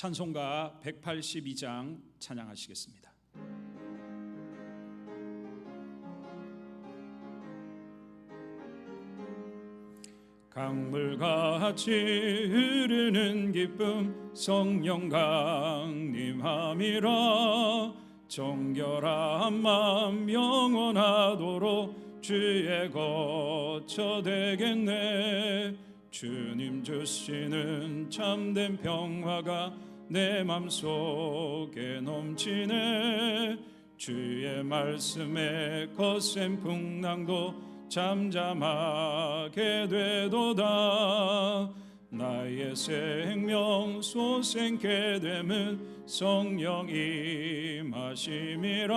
찬송가 182장 찬양하시겠습니다. 강물같이 흐르는 기쁨 성령 강림함이라. 정결한 마음 영원하도록 주의 거처 되겠네. 주님 주시는 참된 평화가 내 맘속에 넘치네. 주의 말씀에 거센 풍랑도 잠잠하게 되도다. 나의 생명 솟생케 됨은 성령 임하심이라.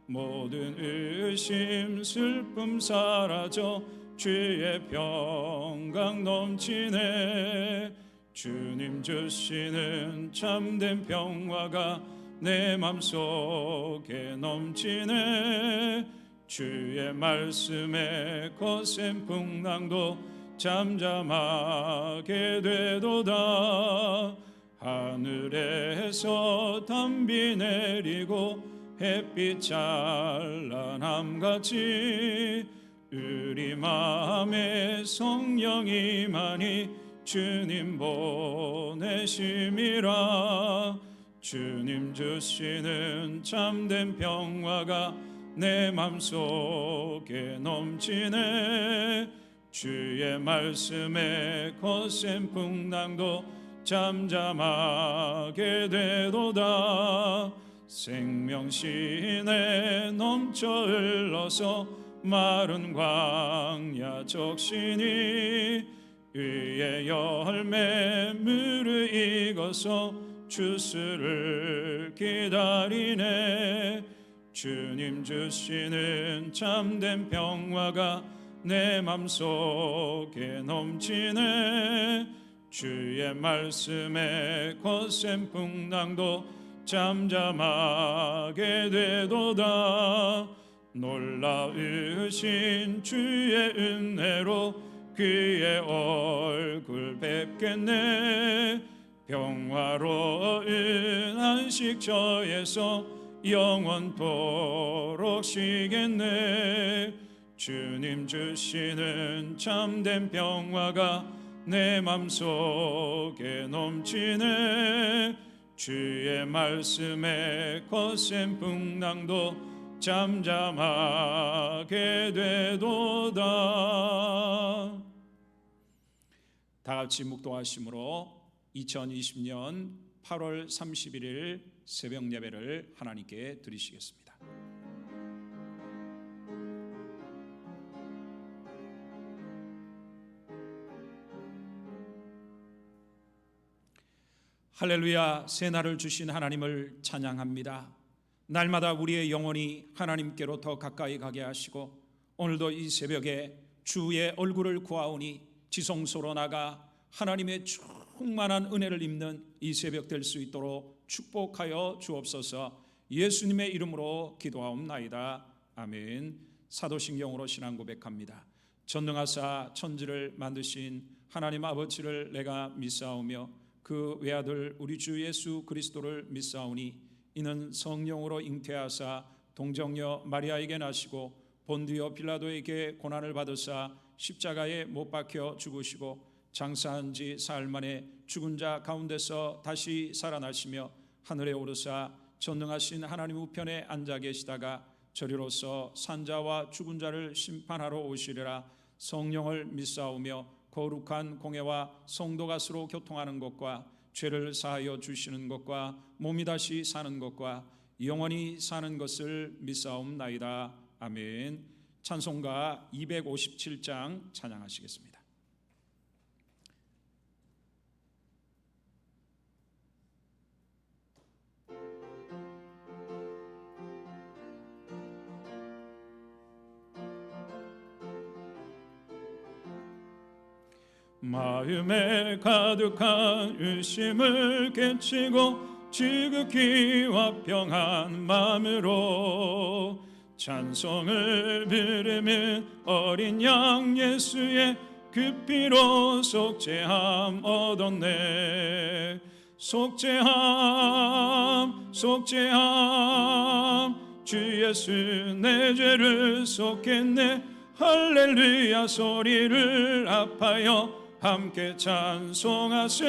모든 의심 슬픔 사라져 주의 평강 넘치네. 주님 주시는 참된 평화가 내 맘속에 넘치네. 주의 말씀에 거센 풍랑도 잠잠하게 되도다. 하늘에서 단비 내리고 햇빛 찬란함같이 우리 마음에 성령이 많이 주님 보내심이라. 주님 주시는 참된 평화가 내 맘속에 넘치네. 주의 말씀에 거센 풍랑도 잠잠하게 되도다. 생명신에 넘쳐 흘러서 마른 광야 적시니 의의 열매 무르익어서 주스를 기다리네. 주님 주시는 참된 평화가 내 맘속에 넘치네. 주의 말씀에 거센 풍랑도 잠잠하게 되도다. 놀라우신 주의 은혜로 그의 얼굴 뵙겠네. 평화로운 안식처에서 영원토록 쉬겠네. 주님 주시는 참된 평화가 내 맘속에 넘치네. 주의 말씀에 거센 풍랑도 잠잠하게 되도다. 다 같이 묵도하심으로 2020년 8월 31일 새벽 예배를 하나님께 드리시겠습니다. 할렐루야. 새날을 주신 하나님을 찬양합니다. 날마다 우리의 영혼이 하나님께로 더 가까이 가게 하시고 오늘도 이 새벽에 주의 얼굴을 구하오니 지성소로 나가 하나님의 충만한 은혜를 입는 이 새벽 될 수 있도록 축복하여 주옵소서. 예수님의 이름으로 기도하옵나이다. 아멘. 사도신경으로 신앙 고백합니다. 전능하사 천지를 만드신 하나님 아버지를 내가 믿사오며 그 외아들 우리 주 예수 그리스도를 믿사오니 이는 성령으로 잉태하사 동정녀 마리아에게 나시고 본디오 빌라도에게 고난을 받으사 십자가에 못 박혀 죽으시고 장사한 지 사흘 만에 죽은 자 가운데서 다시 살아나시며 하늘에 오르사 전능하신 하나님 우편에 앉아 계시다가 저리로서 산자와 죽은 자를 심판하러 오시리라. 성령을 믿사오며 거룩한 공회와 성도가 서로 교통하는 것과 죄를 사하여 주시는 것과 몸이 다시 사는 것과 영원히 사는 것을 믿사옵나이다. 아멘. 찬송가 257장 찬양하시겠습니다. 마음에 가득한 의심을 깨치고 지극히 화평한 마음으로 찬송을 부르는 어린 양 예수의 그 피로 속죄함 얻었네. 속죄함 속죄함 주 예수 내 죄를 속했네. 할렐루야 소리를 합하여 함께 찬송하세.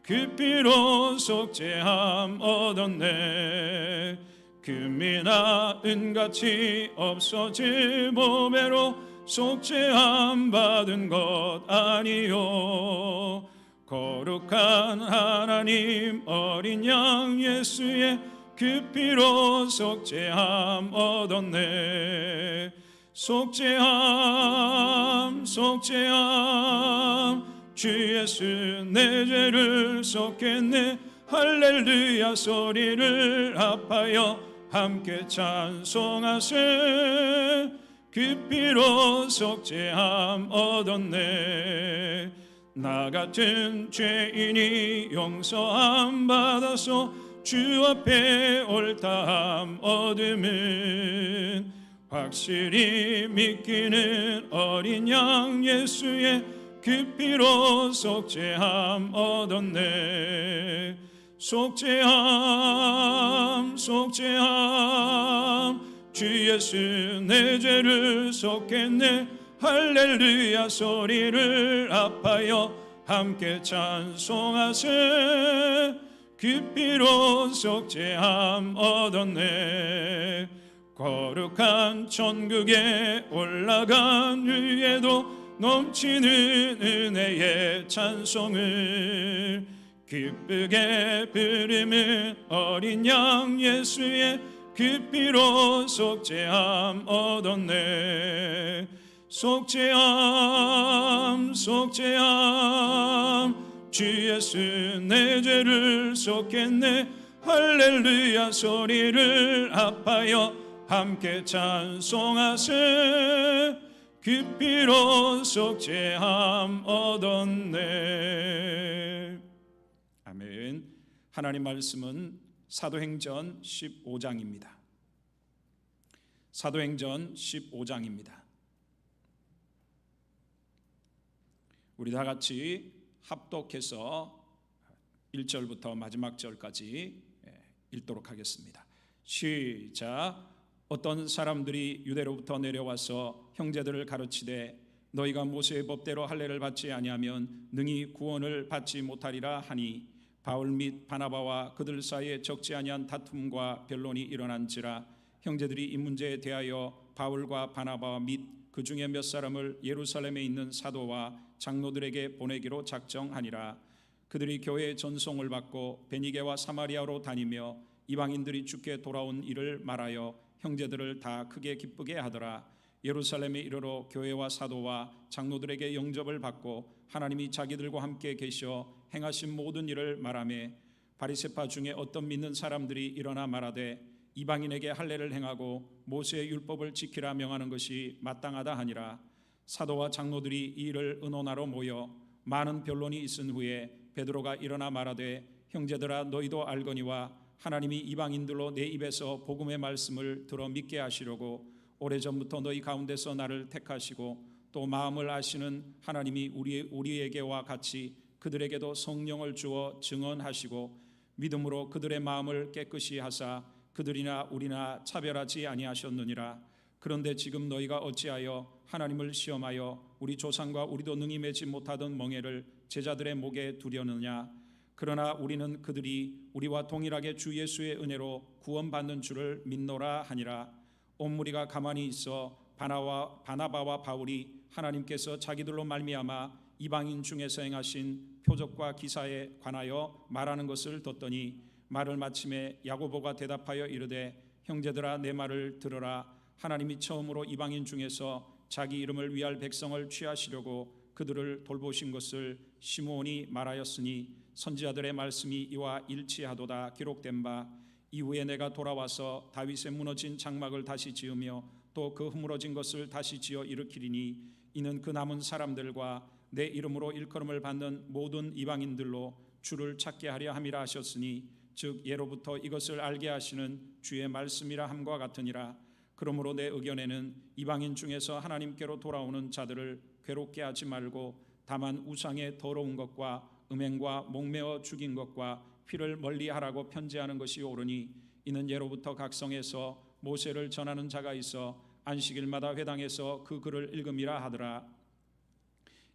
그 피로 속죄함 얻었네. 금이나 은같이 없어질 보배로 속죄함 받은 것 아니요. 거룩한 하나님 어린 양 예수의 그 피로 속죄함 얻었네. 속죄함 속죄함 주 예수 내 죄를 속했네. 할렐루야 소리를 합하여 함께 찬송하세. 그 피로 속죄함 얻었네. 나 같은 죄인이 용서함 받아서 주 앞에 옳다함 얻음은 확실히 믿기는 어린 양 예수의 그 피로 속죄함 얻었네. 속죄함 속죄함 주 예수 내 죄를 속했네. 할렐루야 소리를 합하여 함께 찬송하세. 그 피로 속죄함 얻었네. 거룩한 천국에 올라간 후에도 넘치는 은혜의 찬송을 기쁘게 부르는 어린 양 예수의 그 피로 속죄함 얻었네. 속죄함 속죄함 주 예수 내 죄를 속했네. 할렐루야 소리를 합하여 함께 찬송하세. 그 피로 속죄함 얻었네. 아멘. 하나님 말씀은 사도행전 15장입니다. 사도행전 15장입니다. 우리 다 같이 합독해서 1절부터 마지막 절까지 읽도록 하겠습니다. 시작. 어떤 사람들이 유대로부터 내려와서 형제들을 가르치되 너희가 모세의 법대로 할례를 받지 아니하면 능히 구원을 받지 못하리라 하니 바울 및 바나바와 그들 사이에 적지 아니한 다툼과 변론이 일어난지라 형제들이 이 문제에 대하여 바울과 바나바 및 그 중에 몇 사람을 예루살렘에 있는 사도와 장로들에게 보내기로 작정하니라. 그들이 교회의 전송을 받고 베니게와 사마리아로 다니며 이방인들이 주께 돌아온 일을 말하여 형제들을 다 크게 기쁘게 하더라. 예루살렘에 이르러 교회와 사도와 장로들에게 영접을 받고 하나님이 자기들과 함께 계셔 행하신 모든 일을 말하며 바리새파 중에 어떤 믿는 사람들이 일어나 말하되 이방인에게 할례를 행하고 모세의 율법을 지키라 명하는 것이 마땅하다 하니라. 사도와 장로들이 이 일을 의논하러 모여 많은 변론이 있은 후에 베드로가 일어나 말하되 형제들아 너희도 알거니와 하나님이 이방인들로 내 입에서 복음의 말씀을 들어 믿게 하시려고 오래전부터 너희 가운데서 나를 택하시고 또 마음을 아시는 하나님이 우리에게와 같이 그들에게도 성령을 주어 증언하시고 믿음으로 그들의 마음을 깨끗이 하사 그들이나 우리나 차별하지 아니하셨느니라. 그런데 지금 너희가 어찌하여 하나님을 시험하여 우리 조상과 우리도 능히 매지 못하던 멍에를 제자들의 목에 두려느냐. 그러나 우리는 그들이 우리와 동일하게 주 예수의 은혜로 구원받는 줄을 믿노라 하니라. 온 무리가 가만히 있어 바나바와 바울이 하나님께서 자기들로 말미암아 이방인 중에서 행하신 표적과 기사에 관하여 말하는 것을 듣더니 말을 마침에 야고보가 대답하여 이르되 형제들아 내 말을 들으라. 하나님이 처음으로 이방인 중에서 자기 이름을 위할 백성을 취하시려고 그들을 돌보신 것을 시므온이 말하였으니 선지자들의 말씀이 이와 일치하도다. 기록된 바 이후에 내가 돌아와서 다윗의 무너진 장막을 다시 지으며 또 그 허물어진 것을 다시 지어 일으키리니 이는 그 남은 사람들과 내 이름으로 일컬음을 받는 모든 이방인들로 주를 찾게 하려 함이라 하셨으니 즉 예로부터 이것을 알게 하시는 주의 말씀이라 함과 같으니라. 그러므로 내 의견에는 이방인 중에서 하나님께로 돌아오는 자들을 괴롭게 하지 말고 다만 우상의 더러운 것과 음행과 목매어 죽인 것과 피를 멀리하라고 편지하는 것이 옳으니 이는 예로부터 각성에서 모세를 전하는 자가 있어 안식일마다 회당에서 그 글을 읽음이라 하더라.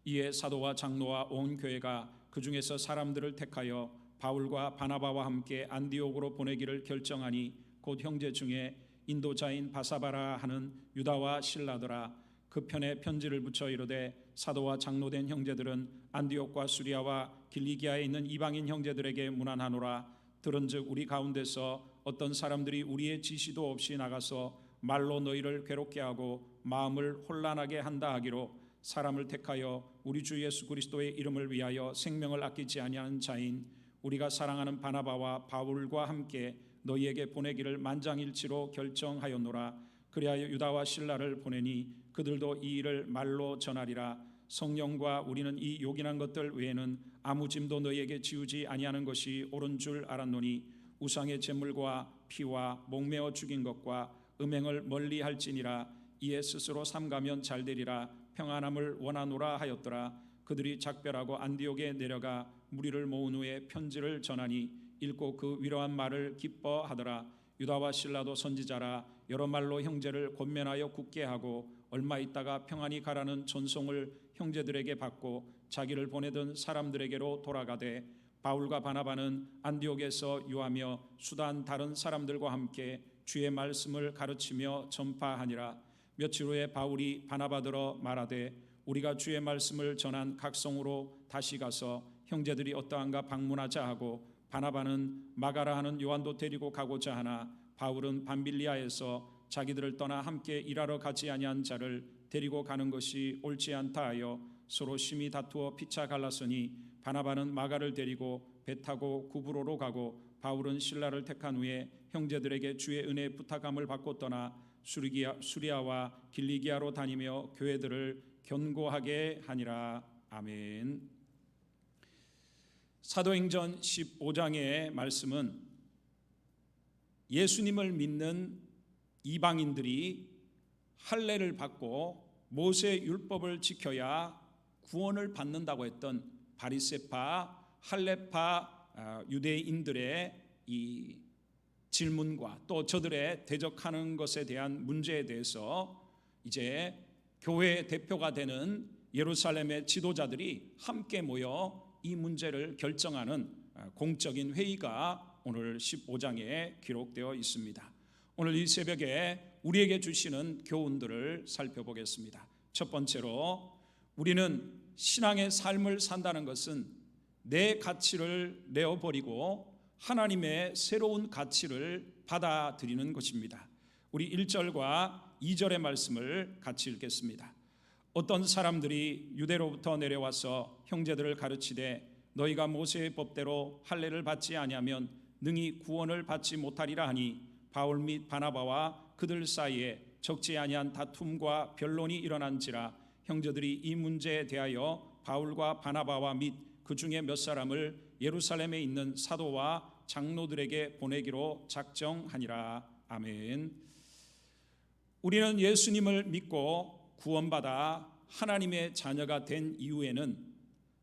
이에 사도와 장로와 온 교회가 그 중에서 사람들을 택하여 바울과 바나바와 함께 안디옥으로 보내기를 결정하니 곧 형제 중에 인도자인 바사바라 하는 유다와 실라더라. 그 편에 편지를 붙여 이르되 사도와 장로된 형제들은 안디옥과 수리아와 길리기아에 있는 이방인 형제들에게 문안하노라. 들은즉 우리 가운데서 어떤 사람들이 우리의 지시도 없이 나가서 말로 너희를 괴롭게 하고 마음을 혼란하게 한다 하기로 사람을 택하여 우리 주 예수 그리스도의 이름을 위하여 생명을 아끼지 아니하는 자인 우리가 사랑하는 바나바와 바울과 함께 너희에게 보내기를 만장일치로 결정하였노라. 그리하여 유다와 실라를 보내니 그들도 이 일을 말로 전하리라. 성령과 우리는 이 요긴한 것들 외에는 아무 짐도 너희에게 지우지 아니하는 것이 옳은 줄 알았노니 우상의 제물과 피와 목매어 죽인 것과 음행을 멀리할지니라. 이에 스스로 삼가면 잘되리라. 평안함을 원하노라 하였더라. 그들이 작별하고 안디옥에 내려가 무리를 모은 후에 편지를 전하니 읽고 그 위로한 말을 기뻐하더라. 유다와 실라도 선지자라 여러 말로 형제를 권면하여 굳게 하고 얼마 있다가 평안히 가라는 전송을 형제들에게 받고 자기를 보내던 사람들에게로 돌아가되 바울과 바나바는 안디옥에서 유하며 수단 다른 사람들과 함께 주의 말씀을 가르치며 전파하니라. 며칠 후에 바울이 바나바더러 말하되 우리가 주의 말씀을 전한 각성으로 다시 가서 형제들이 어떠한가 방문하자 하고 바나바는 마가라 하는 요한도 데리고 가고자 하나 바울은 밤빌리아에서 자기들을 떠나 함께 일하러 가지 아니한 자를 데리고 가는 것이 옳지 않다 하여 서로 심히 다투어 피차 갈랐으니 바나바는 마가를 데리고 배 타고 구브로로 가고 바울은 실라를 택한 후에 형제들에게 주의 은혜 부탁함을 받고 떠나 수리아와 길리기아로 다니며 교회들을 견고하게 하니라. 아멘. 사도행전 15장의 말씀은 예수님을 믿는 이방인들이 할례를 받고 모세 율법을 지켜야 구원을 받는다고 했던 바리새파 할례파 유대인들의 이 질문과 또 저들의 대적하는 것에 대한 문제에 대해서 이제 교회의 대표가 되는 예루살렘의 지도자들이 함께 모여 이 문제를 결정하는 공적인 회의가 오늘 15장에 기록되어 있습니다. 오늘 이 새벽에 우리에게 주시는 교훈들을 살펴보겠습니다. 첫 번째로 우리는 신앙의 삶을 산다는 것은 내 가치를 내어버리고 하나님의 새로운 가치를 받아들이는 것입니다. 우리 1절과 2절의 말씀을 같이 읽겠습니다. 어떤 사람들이 유대로부터 내려와서 형제들을 가르치되 너희가 모세의 법대로 할례를 받지 아니하면 능히 구원을 받지 못하리라 하니 바울 및 바나바와 그들 사이에 적지 아니한 다툼과 변론이 일어난지라 형제들이 이 문제에 대하여 바울과 바나바와 및 그 중에 몇 사람을 예루살렘에 있는 사도와 장로들에게 보내기로 작정하니라. 아멘. 우리는 예수님을 믿고 구원받아 하나님의 자녀가 된 이후에는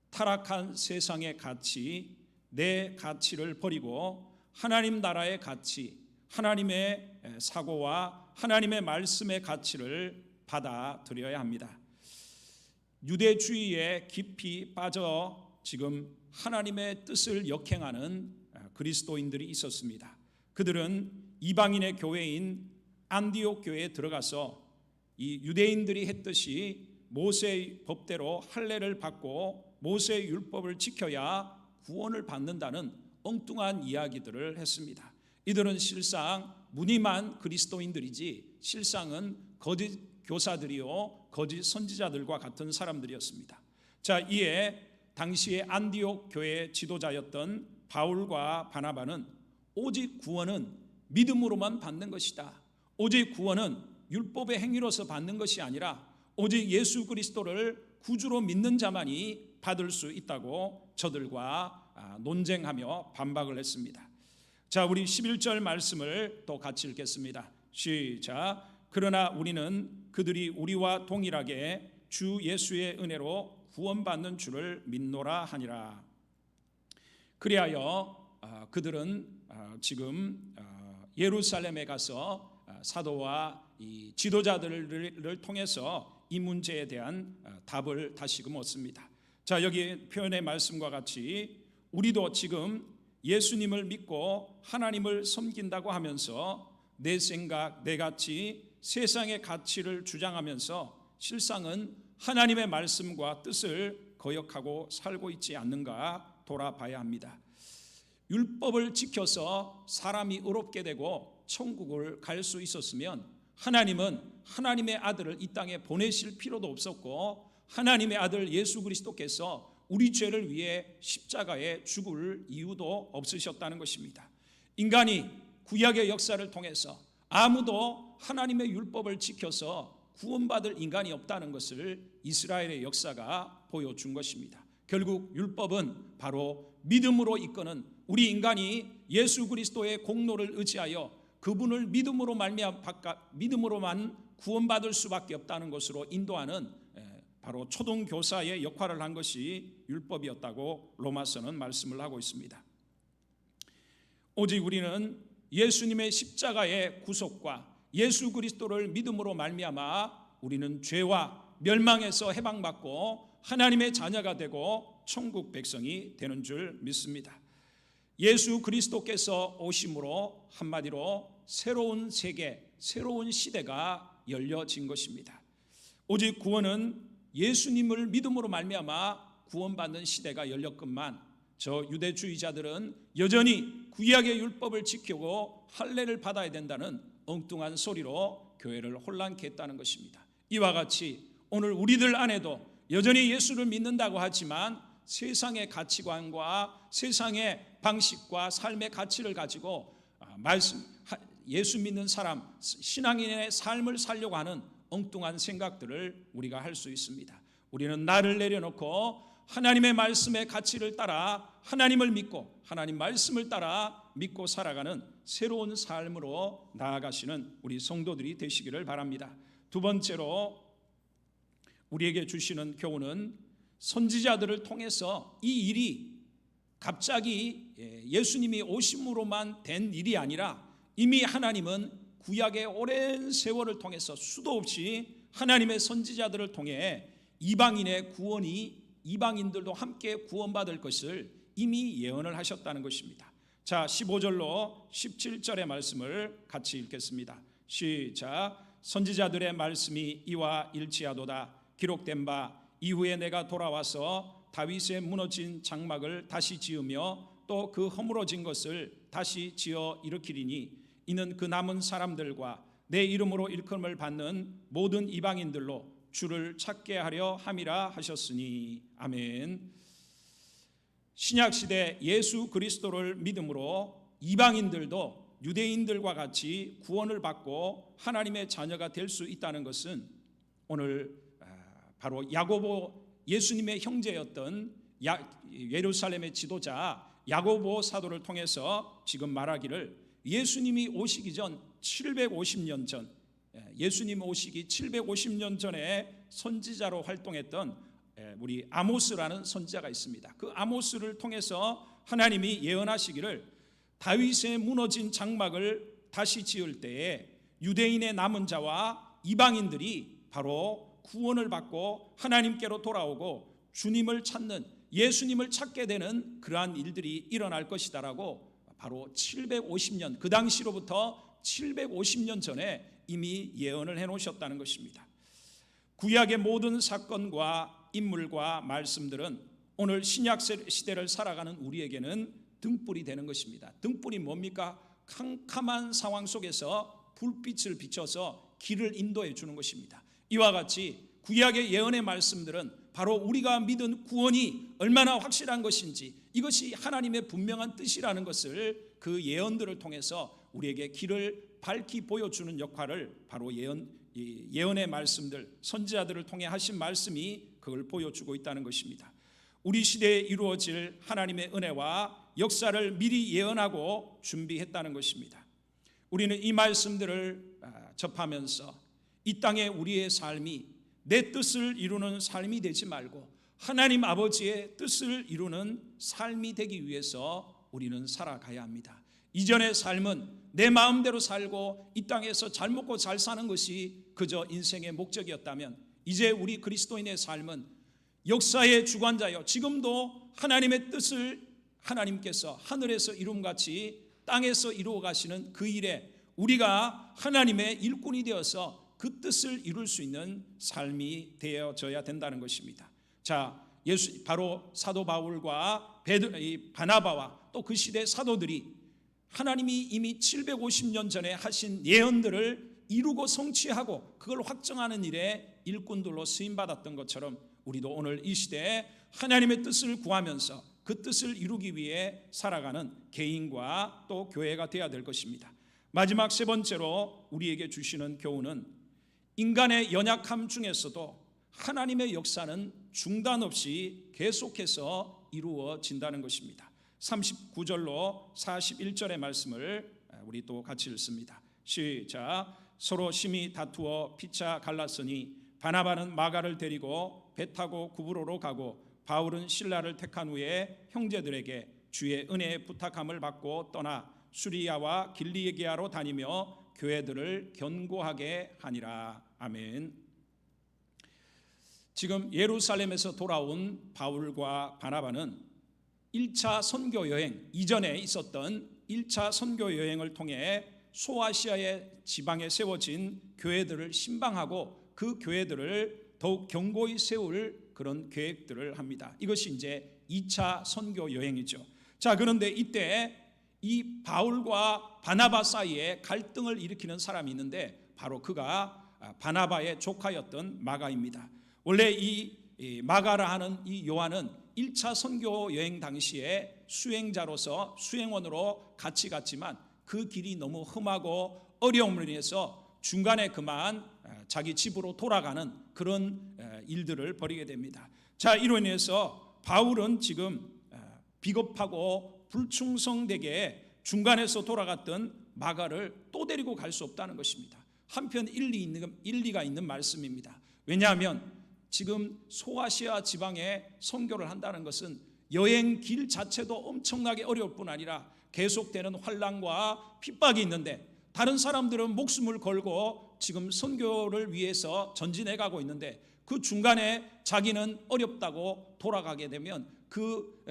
타락한 세상의 가치, 내 가치를 버리고 하나님 나라의 가치, 하나님의 사고와 하나님의 말씀의 가치를 받아들여야 합니다. 유대주의에 깊이 빠져 지금 하나님의 뜻을 역행하는 그리스도인들이 있었습니다. 그들은 이방인의 교회인 안디옥 교회에 들어가서 이 유대인들이 했듯이 모세의 법대로 할례를 받고 모세의 율법을 지켜야 구원을 받는다는 엉뚱한 이야기들을 했습니다. 이들은 실상 무늬만 그리스도인들이지 실상은 거짓 교사들이요 거짓 선지자들과 같은 사람들이었습니다. 자, 이에 당시의 안디옥 교회의 지도자였던 바울과 바나바는 오직 구원은 믿음으로만 받는 것이다. 오직 구원은 율법의 행위로서 받는 것이 아니라 오직 예수 그리스도를 구주로 믿는 자만이 받을 수 있다고 저들과 논쟁하며 반박을 했습니다. 자, 우리 11절 말씀을 또 같이 읽겠습니다. 시작. 그러나 우리는 그들이 우리와 동일하게 주 예수의 은혜로 구원받는 줄을 믿노라 하니라. 그리하여 그들은 지금 예루살렘에 가서 사도와 이 지도자들을 통해서 이 문제에 대한 답을 다시금 얻습니다. 자, 여기 표현의 말씀과 같이 우리도 지금 예수님을 믿고 하나님을 섬긴다고 하면서 내 생각, 내 가치, 세상의 가치를 주장하면서 실상은 하나님의 말씀과 뜻을 거역하고 살고 있지 않는가 돌아봐야 합니다. 율법을 지켜서 사람이 의롭게 되고 천국을 갈 수 있었으면 하나님은 하나님의 아들을 이 땅에 보내실 필요도 없었고 하나님의 아들 예수 그리스도께서 우리 죄를 위해 십자가에 죽을 이유도 없으셨다는 것입니다. 인간이 구약의 역사를 통해서 아무도 하나님의 율법을 지켜서 구원받을 인간이 없다는 것을 이스라엘의 역사가 보여준 것입니다. 결국 율법은 바로 믿음으로 이끄는 우리 인간이 예수 그리스도의 공로를 의지하여 그분을 믿음으로만 구원받을 수밖에 없다는 것으로 인도하는 바로 초등교사의 역할을 한 것이 율법이었다고 로마서는 말씀을 하고 있습니다. 오직 우리는 예수님의 십자가의 구속과 예수 그리스도를 믿음으로 말미암아 우리는 죄와 멸망에서 해방받고 하나님의 자녀가 되고 천국 백성이 되는 줄 믿습니다. 예수 그리스도께서 오심으로 한마디로 새로운 세계, 새로운 시대가 열려진 것입니다. 오직 구원은 예수님을 믿음으로 말미암아 구원받는 시대가 열렸건만 저 유대주의자들은 여전히 구약의 율법을 지키고 할례를 받아야 된다는 엉뚱한 소리로 교회를 혼란케 했다는 것입니다. 이와 같이 오늘 우리들 안에도 여전히 예수를 믿는다고 하지만 세상의 가치관과 세상의 방식과 삶의 가치를 가지고 예수 믿는 사람, 신앙인의 삶을 살려고 하는 엉뚱한 생각들을 우리가 할 수 있습니다. 우리는 나를 내려놓고 하나님의 말씀의 가치를 따라 하나님을 믿고 하나님 말씀을 따라 믿고 살아가는 새로운 삶으로 나아가시는 우리 성도들이 되시기를 바랍니다. 두 번째로 우리에게 주시는 교훈은 선지자들을 통해서 이 일이 갑자기 예수님이 오심으로만 된 일이 아니라 이미 하나님은 구약의 오랜 세월을 통해서 수도 없이 하나님의 선지자들을 통해 이방인의 구원이 이방인들도 함께 구원받을 것을 이미 예언을 하셨다는 것입니다. 자, 15절로 17절의 말씀을 같이 읽겠습니다. 시작. 선지자들의 말씀이 이와 일치하도다. 기록된 바 이후에 내가 돌아와서 다윗의 무너진 장막을 다시 지으며 또 그 허물어진 것을 다시 지어 일으키리니 이는 그 남은 사람들과 내 이름으로 일컬음을 받는 모든 이방인들로 주를 찾게 하려 함이라 하셨으니. 아멘. 신약시대 예수 그리스도를 믿음으로 이방인들도 유대인들과 같이 구원을 받고 하나님의 자녀가 될 수 있다는 것은 오늘 바로 야고보 예수님의 형제였던 예루살렘의 지도자 야고보 사도를 통해서 지금 말하기를 예수님이 오시기 전 750년 전 예수님 오시기 750년 전에 선지자로 활동했던 우리 아모스라는 선지자가 있습니다. 그 아모스를 통해서 하나님이 예언하시기를 다윗의 무너진 장막을 다시 지을 때에 유대인의 남은 자와 이방인들이 바로 구원을 받고 하나님께로 돌아오고 주님을 찾는 예수님을 찾게 되는 그러한 일들이 일어날 것이다라고 바로 750년 그 당시로부터 750년 전에 이미 예언을 해놓으셨다는 것입니다. 구약의 모든 사건과 인물과 말씀들은 오늘 신약 시대를 살아가는 우리에게는 등불이 되는 것입니다. 등불이 뭡니까? 캄캄한 상황 속에서 불빛을 비춰서 길을 인도해 주는 것입니다. 이와 같이 구약의 예언의 말씀들은 바로 우리가 믿은 구원이 얼마나 확실한 것인지 이것이 하나님의 분명한 뜻이라는 것을 그 예언들을 통해서 우리에게 길을 밝히 보여주는 역할을 바로 예언의 말씀들 선지자들을 통해 하신 말씀이 그걸 보여주고 있다는 것입니다. 우리 시대에 이루어질 하나님의 은혜와 역사를 미리 예언하고 준비했다는 것입니다. 우리는 이 말씀들을 접하면서 이 땅에 우리의 삶이 내 뜻을 이루는 삶이 되지 말고 하나님 아버지의 뜻을 이루는 삶이 되기 위해서 우리는 살아가야 합니다. 이전의 삶은 내 마음대로 살고 이 땅에서 잘 먹고 잘 사는 것이 그저 인생의 목적이었다면, 이제 우리 그리스도인의 삶은 역사의 주관자여 지금도 하나님의 뜻을 하나님께서 하늘에서 이룸같이 땅에서 이루어 가시는 그 일에 우리가 하나님의 일꾼이 되어서 그 뜻을 이룰 수 있는 삶이 되어져야 된다는 것입니다. 자, 바로 사도 바울과 바나바와 또 그 시대 사도들이 하나님이 이미 750년 전에 하신 예언들을 이루고 성취하고 그걸 확정하는 일에 일꾼들로 쓰임받았던 것처럼 우리도 오늘 이 시대에 하나님의 뜻을 구하면서 그 뜻을 이루기 위해 살아가는 개인과 또 교회가 되어야 될 것입니다. 마지막 세 번째로 우리에게 주시는 교훈은 인간의 연약함 중에서도 하나님의 역사는 중단 없이 계속해서 이루어진다는 것입니다. 39절로 41절의 말씀을 우리 또 같이 읽습니다. 시작. 서로 심히 다투어 피차 갈랐으니 바나바는 마가를 데리고 배 타고 구브로로 가고 바울은 실라를 택한 후에 형제들에게 주의 은혜의 부탁함을 받고 떠나 수리아와 길리기아로 다니며 교회들을 견고하게 하니라. 아멘. 지금 예루살렘에서 돌아온 바울과 바나바는 1차 선교 여행, 이전에 있었던 1차 선교 여행을 통해 소아시아의 지방에 세워진 교회들을 신방하고 그 교회들을 더욱 견고히 세울 그런 계획들을 합니다. 이것이 이제 2차 선교 여행이죠. 자, 그런데 이때 이 바울과 바나바 사이에 갈등을 일으키는 사람이 있는데 바로 그가 바나바의 조카였던 마가입니다. 원래 이 마가라 하는 이 요한은 1차 선교 여행 당시에 수행자로서 수행원으로 같이 갔지만 그 길이 너무 험하고 어려움을 인해서 중간에 그만 자기 집으로 돌아가는 그런 일들을 벌이게 됩니다. 자, 이로 인해서 바울은 지금 비겁하고 불충성되게 중간에서 돌아갔던 마가를 또 데리고 갈 수 없다는 것입니다. 한편 일리가 있는 말씀입니다. 왜냐하면 지금 소아시아 지방에 선교를 한다는 것은 여행 길 자체도 엄청나게 어려울 뿐 아니라 계속되는 환난과 핍박이 있는데 다른 사람들은 목숨을 걸고 지금 선교를 위해서 전진해 가고 있는데 그 중간에 자기는 어렵다고 돌아가게 되면 그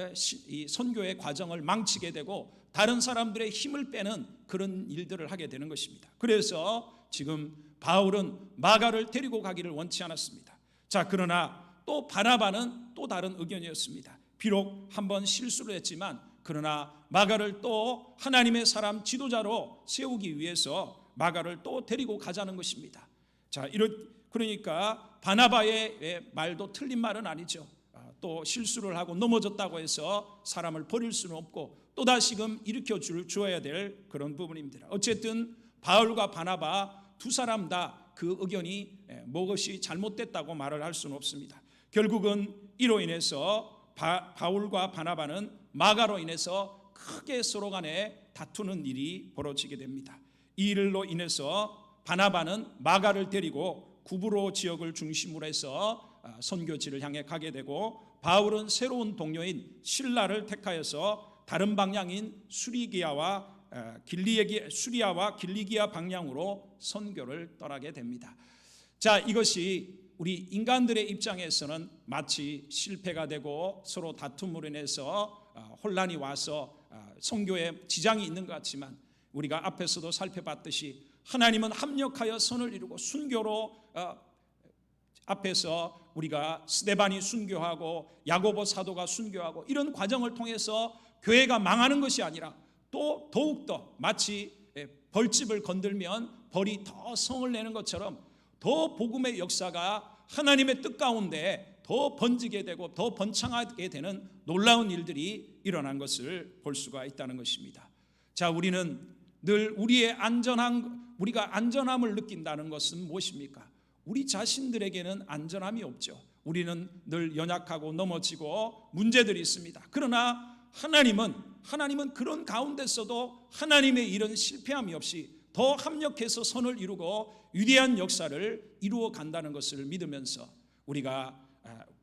선교의 과정을 망치게 되고 다른 사람들의 힘을 빼는 그런 일들을 하게 되는 것입니다. 그래서 지금 바울은 마가를 데리고 가기를 원치 않았습니다. 자, 그러나 또 바나바는 또 다른 의견이었습니다. 비록 한번 실수를 했지만 그러나 마가를 또 하나님의 사람 지도자로 세우기 위해서 마가를 또 데리고 가자는 것입니다. 자, 그러니까 바나바의 말도 틀린 말은 아니죠. 또 실수를 하고 넘어졌다고 해서 사람을 버릴 수는 없고 또다시금 일으켜 주어야 될 그런 부분입니다. 어쨌든 바울과 바나바 두 사람 다 그 의견이 무엇이 잘못됐다고 말을 할 수는 없습니다. 결국은 이로 인해서 바울과 바나바는 마가로 인해서 크게 서로 간에 다투는 일이 벌어지게 됩니다. 이 일로 인해서 바나바는 마가를 데리고 구브로 지역을 중심으로 해서 선교지를 향해 가게 되고 바울은 새로운 동료인 실라를 택하여서 다른 방향인 수리아와 길리기아 방향으로 선교를 떠나게 됩니다. 자, 이것이 우리 인간들의 입장에서는 마치 실패가 되고 서로 다툼으로 인해서 혼란이 와서 선교에 지장이 있는 것 같지만 우리가 앞에서도 살펴봤듯이 하나님은 합력하여 선을 이루고 순교로 앞에서 우리가 스데반이 순교하고 야고보 사도가 순교하고 이런 과정을 통해서 교회가 망하는 것이 아니라 또 더욱더 마치 벌집을 건들면 벌이 더 성을 내는 것처럼 더 복음의 역사가 하나님의 뜻 가운데 더 번지게 되고 더 번창하게 되는 놀라운 일들이 일어난 것을 볼 수가 있다는 것입니다. 자, 우리는 늘 우리가 안전함을 느낀다는 것은 무엇입니까? 우리 자신들에게는 안전함이 없죠. 우리는 늘 연약하고 넘어지고 문제들이 있습니다. 그러나 하나님은 그런 가운데서도 하나님의 일은 실패함이 없이 더 합력해서 선을 이루고 위대한 역사를 이루어 간다는 것을 믿으면서 우리가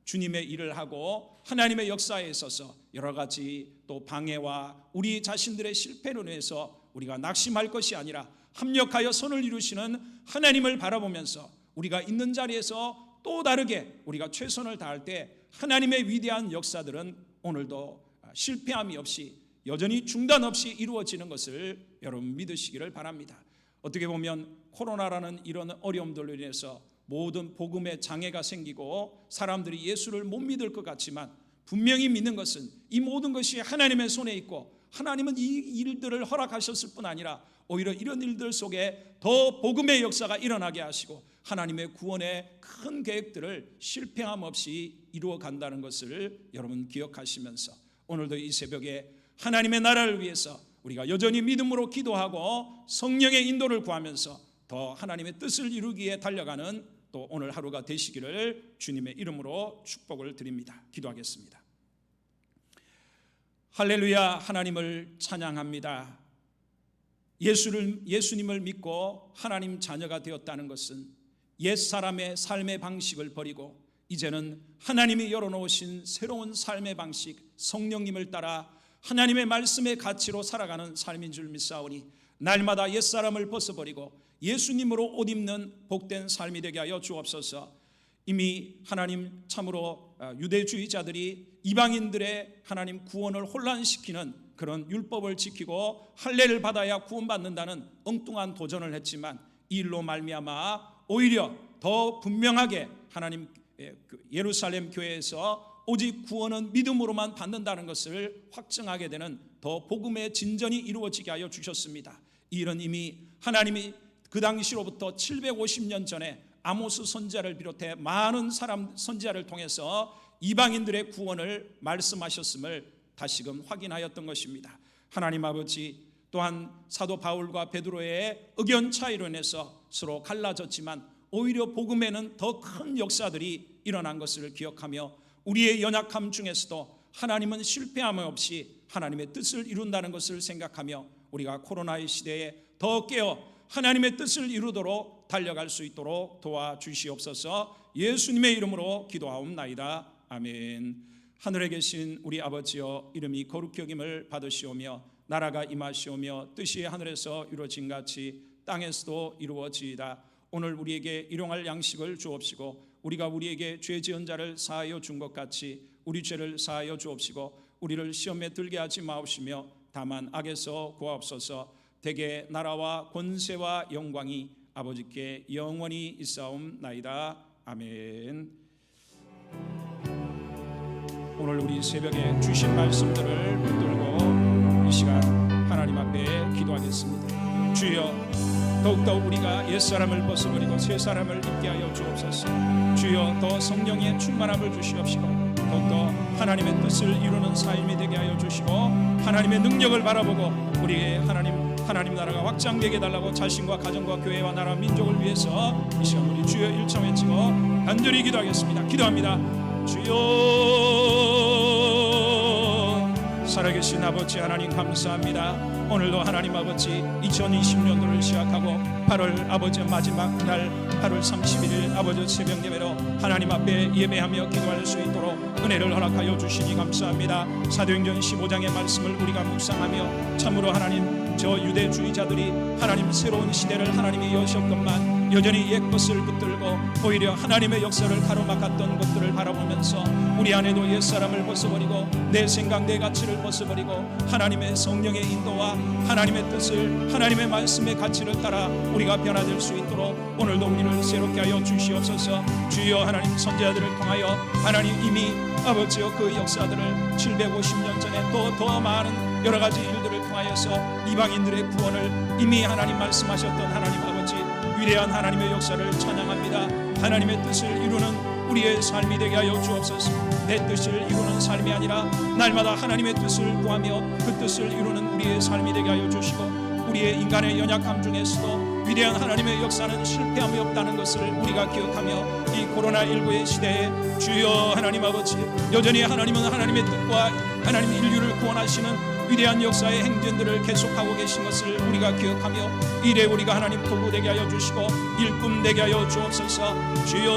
주님의 일을 하고 하나님의 역사에 있어서 여러 가지 또 방해와 우리 자신들의 실패로 인해서 우리가 낙심할 것이 아니라 합력하여 선을 이루시는 하나님을 바라보면서 우리가 있는 자리에서 또 다르게 우리가 최선을 다할 때 하나님의 위대한 역사들은 오늘도 실패함이 없이 여전히 중단 없이 이루어지는 것을 여러분 믿으시기를 바랍니다. 어떻게 보면 코로나라는 이런 어려움들로 인해서 모든 복음에 장애가 생기고 사람들이 예수를 못 믿을 것 같지만 분명히 믿는 것은 이 모든 것이 하나님의 손에 있고 하나님은 이 일들을 허락하셨을 뿐 아니라 오히려 이런 일들 속에 더 복음의 역사가 일어나게 하시고 하나님의 구원의 큰 계획들을 실패함 없이 이루어 간다는 것을 여러분 기억하시면서 오늘도 이 새벽에 하나님의 나라를 위해서 우리가 여전히 믿음으로 기도하고 성령의 인도를 구하면서 더 하나님의 뜻을 이루기에 달려가는 또 오늘 하루가 되시기를 주님의 이름으로 축복을 드립니다. 기도하겠습니다. 할렐루야. 하나님을 찬양합니다. 예수님을 믿고 하나님 자녀가 되었다는 것은 옛사람의 삶의 방식을 버리고 이제는 하나님이 열어놓으신 새로운 삶의 방식, 성령님을 따라 하나님의 말씀의 가치로 살아가는 삶인 줄 믿사오니 날마다 옛사람을 벗어버리고 예수님으로 옷 입는 복된 삶이 되게 하여 주옵소서. 이미 하나님 참으로 유대주의자들이 이방인들의 하나님 구원을 혼란시키는 그런 율법을 지키고 할례를 받아야 구원받는다는 엉뚱한 도전을 했지만 이 일로 말미암아 오히려 더 분명하게 하나님 예루살렘 교회에서 오직 구원은 믿음으로만 받는다는 것을 확증하게 되는 더 복음의 진전이 이루어지게 하여 주셨습니다. 이 일은 이미 하나님이 그 당시로부터 750년 전에 아모스 선지자를 비롯해 많은 사람 선지자를 통해서 이방인들의 구원을 말씀하셨음을 다시금 확인하였던 것입니다. 하나님 아버지, 또한 사도 바울과 베드로의 의견 차이로 인해서 서로 갈라졌지만 오히려 복음에는 더 큰 역사들이 일어난 것을 기억하며 우리의 연약함 중에서도 하나님은 실패함 없이 하나님의 뜻을 이룬다는 것을 생각하며 우리가 코로나의 시대에 더 깨어 하나님의 뜻을 이루도록 달려갈 수 있도록 도와주시옵소서. 예수님의 이름으로 기도하옵나이다. 아멘. 하늘에 계신 우리 아버지여, 이름이 거룩히 여김을 받으시오며 나라가 임하시오며 뜻이 하늘에서 이루어진 같이 땅에서도 이루어지이다. 오늘 우리에게 일용할 양식을 주옵시고 우리가 우리에게 죄 지은 자를 사하여 준 것 같이 우리 죄를 사하여 주옵시고 우리를 시험에 들게 하지 마옵시며 다만 악에서 구하옵소서. 대개 나라와 권세와 영광이 아버지께 영원히 있사옵나이다. 아멘. 오늘 우리 새벽에 주신 말씀들을 붙들고 이 시간 하나님 앞에 기도하겠습니다. 주여, 더욱더 우리가 옛사람을 벗어버리고 새사람을 입게 하여 주옵소서. 주여, 더 성령의 충만함을 주시옵시고 더욱더 하나님의 뜻을 이루는 삶이 되게 하여 주시고 하나님의 능력을 바라보고 우리의 하나님 나라가 확장되게 달라고 자신과 가정과 교회와 나라 민족을 위해서 이 시간 우리 주여 일청 외치고 간절히 기도하겠습니다. 기도합니다. 주여, 살아계신 아버지 하나님 감사합니다. 오늘도 하나님 아버지 2020년도를 시작하고 8월 아버지 마지막 날 8월 31일 아버지 새벽 예배로 하나님 앞에 예배하며 기도할 수 있도록 은혜를 허락하여 주시니 감사합니다. 사도행전 15장의 말씀을 우리가 묵상하며 참으로 하나님 저 유대주의자들이 하나님 새로운 시대를 하나님이 여셨건만 여전히 옛 것을 붙들고 오히려 하나님의 역사를 가로막았던 것들을 바라보면서 우리 안에도 옛사람을 벗어버리고 내 생각 내 가치를 벗어버리고 하나님의 성령의 인도와 하나님의 뜻을 하나님의 말씀의 가치를 따라 우리가 변화될 수 있도록 오늘도 우리를 새롭게 하여 주시옵소서. 주여, 하나님 선지자들을 통하여 하나님 이미 아버지여 그 역사들을 750년 전에 또 더 많은 여러 가지 일들을 통하여서 이방인들의 구원을 이미 하나님 말씀하셨던 하나님 아버지 위대한 하나님의 역사를 찬양합니다. 하나님의 뜻을 이루는 우리의 삶이 되게 하여 주옵소서. 내 뜻을 이루는 삶이 아니라 날마다 하나님의 뜻을 구하며 그 뜻을 이루는 우리의 삶이 되게 하여 주시고 우리의 인간의 연약함 중에서도 위대한 하나님의 역사는 실패함이 없다는 것을 우리가 기억하며 이 코로나19의 시대에 주여 하나님 아버지 여전히 하나님은 하나님의 뜻과 하나님 인류를 구원하시는 위대한 역사의 행전들을 계속하고 계신 것을 우리가 기억하며 이래 우리가 하나님 도구 되게 하여 주시고 일꾼 되게 하여 주옵소서. 주여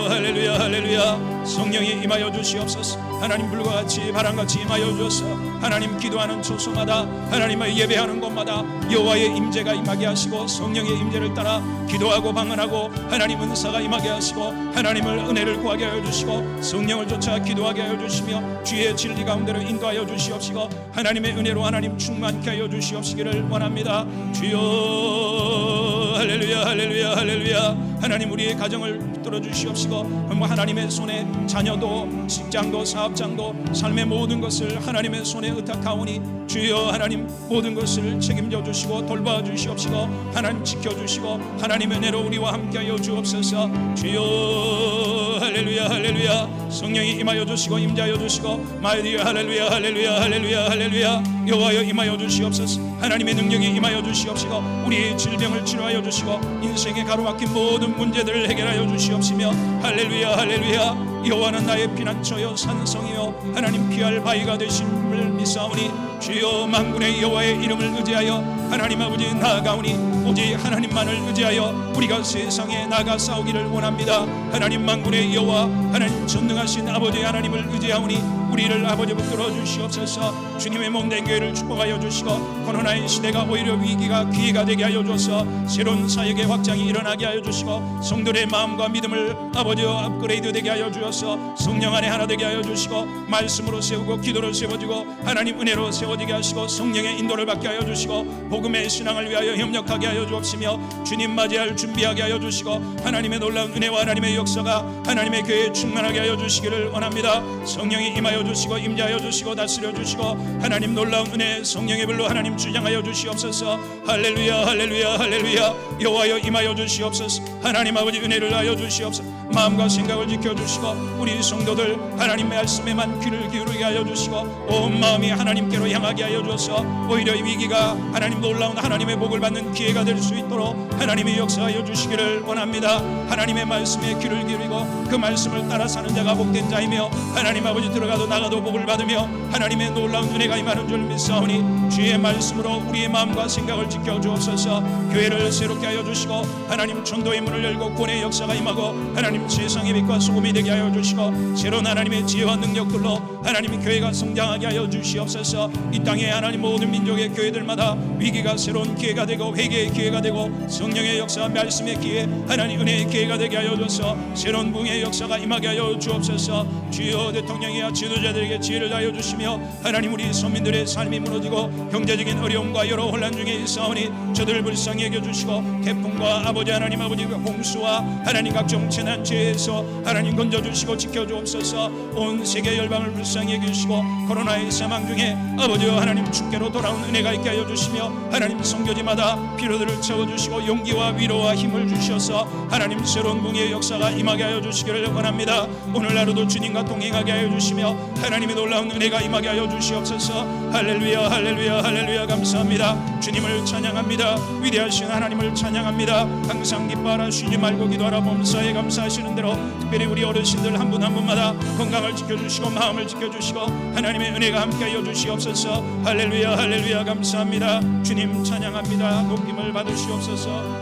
할렐루야. 할렐루야. 성령이 임하여 주시옵소서. 하나님 불과 같이 바람같이 임하여 주셔서 하나님 기도하는 초소마다 하나님을 예배하는 곳마다 여호와의 임재가 임하게 하시고 성령의 임재를 따라 기도하고 방언하고 하나님 은사가 임하게 하시고 하나님을 은혜를 구하게 하여 주시고 성령을 쫓아 기도하게 하여 주시며 주의 진리 가운데로 인도하여 주시옵시고 하나님의 은혜로 하나님 충만케 하여 주시옵시기를 원합니다. 주여 할렐루야 할렐루야 할렐루야. 하나님 우리의 가정을 붙들어 주시옵시고 하나님의 손에 자녀도 직장도 사업장도 삶의 모든 것을 하나님의 손에 의탁하오니 주여 하나님 모든 것을 책임져 주시고 돌봐 주시옵시고 하나님 지켜주시고 하나님의 은혜로 우리와 함께하여 주옵소서. 주여 할렐루야 할렐루야. 성령이 임하여 주시고 임자하여 주시고 마이디어 할렐루야 할렐루야 할렐루야 할렐루야. 여호와여 임하여 주시옵소서. 하나님의 능력이 임하여 주시옵시고 우리의 질병을 치료하여 주시고 인생의 가로막힌 모든 문제들을 해결하여 주시옵시며 할렐루야 할렐루야. 여호와는 나의 피난처여 산성이요 하나님 피할 바위가 되심을 믿사오니 주여 만군의 여호와의 이름을 의지하여 하나님 아버지 나아가오니 오직 하나님만을 의지하여 우리가 세상에 나가 싸우기를 원합니다. 하나님 만군의 여호와 하나님 전능하신 아버지 하나님을 의지하오니 우리를 아버지 붙들어 주시옵소서. 주님의 몸된 교회를 축복하여 주시고 코로나의 시대가 오히려 위기가 기회가 되게 하여 주셔서 새로운 사역의 확장이 일어나게 하여 주시고 성도의 마음과 믿음을 아버지 업그레이드 되게 하여 주셔서 성령 안에 하나 되게 하여 주시고 말씀으로 세우고 기도로 세워지고 하나님 은혜로 세워지게 하시고 성령의 인도를 받게 하여 주시고 복음의 신앙을 위하여 협력하게 하여 주옵시며 주님 맞이할 준비하게 하여 주시고 하나님의 놀라운 은혜와 하나님의 역사가 하나님의 교회에 충만하게 하여 주시기를 원합니다. 성령이 임하여 주시고 임자하여 주시고 다스려 주시고 하나님 놀라운 은혜 성령의 불로 하나님 주장하여 주시옵소서. 할렐루야 할렐루야 할렐루야. 여호와여 임하여 주시옵소서. 하나님 아버지 은혜를 하여 주시옵소서. 마음과 생각을 지켜주시고 우리 성도들 하나님 말씀에만 귀를 기울이게 하여 주시고 온 마음이 하나님께로 향하게 하여 주셔서 오히려 이 위기가 하나님 놀라운 하나님의 복을 받는 기회가 될 수 있도록 하나님의 역사하여 주시기를 원합니다. 하나님의 말씀에 귀를 기울이고 그 말씀을 따라 사는 자가 복된 자이며 하나님 아버지 들어가도 나가도 복을 받으며 하나님의 놀라운 은혜가 임하는 줄 믿사오니 주의 말씀으로 우리의 마음과 생각을 지켜주옵소서. 교회를 새롭게 하여 주시고 하나님 전도의 문을 열고 구원의 역사가 임하고 하나님 세상의 빛과 소금이 되게 하여 주시고 새로운 하나님의 지혜와 능력들로 하나님의 교회가 성장하게 하여 주시옵소서. 이 땅에 하나님 모든 민족의 교회들마다 위기가 새로운 기회가 되고 회개의 기회가 되고 성령의 역사 말씀의 기회 하나님 은혜의 기회가 되게 하여 주셔서 새로운 부흥의 역사가 임하게 하여 주옵소서. 주여 대통령이야 지도자들에게 지혜를 다하여 주시며 하나님 우리 서민들의 삶이 무너지고 경제적인 어려움과 여러 혼란 중에 있사오니 저들을 불쌍히 여겨주시고 태풍과 아버지 하나님 아버지 홍수와 하나님 각종 재난체에서 하나님 건져주시고 지켜주옵소서. 온 세계 열방을 불쌍히 여겨주시고 코로나의 사망 중에 아버지와 하나님 주께로 돌아온 은혜가 있게 하여 주시며 하나님 선교지마다 피로들을 채워주시고 용기와 위로와 힘을 주셔서 하나님 새로운 부흥의 역사가 임하게 하여 주시기를 원합니다. 오늘 하루도 주님과 동행하게 하여 주시며 하나님의 놀라운 은혜가 임하게 하여 주시옵소서. 할렐루야 할렐루야 할렐루야. 감사합니다. 주님을 찬양합니다. 위대하신 하나님을 찬양합니다. 항상 기뻐하라 쉬지 말고 기도하라 범사에 감사하시는 대로 특별히 우리 어르신들 한 분 한 분마다 건강을 지켜주시고 마음을 지켜주시고 하나님의 은혜가 함께하여 주시옵소서. 할렐루야 할렐루야. 감사합니다. 주님 찬양합니다. 높임을 받으시옵소서.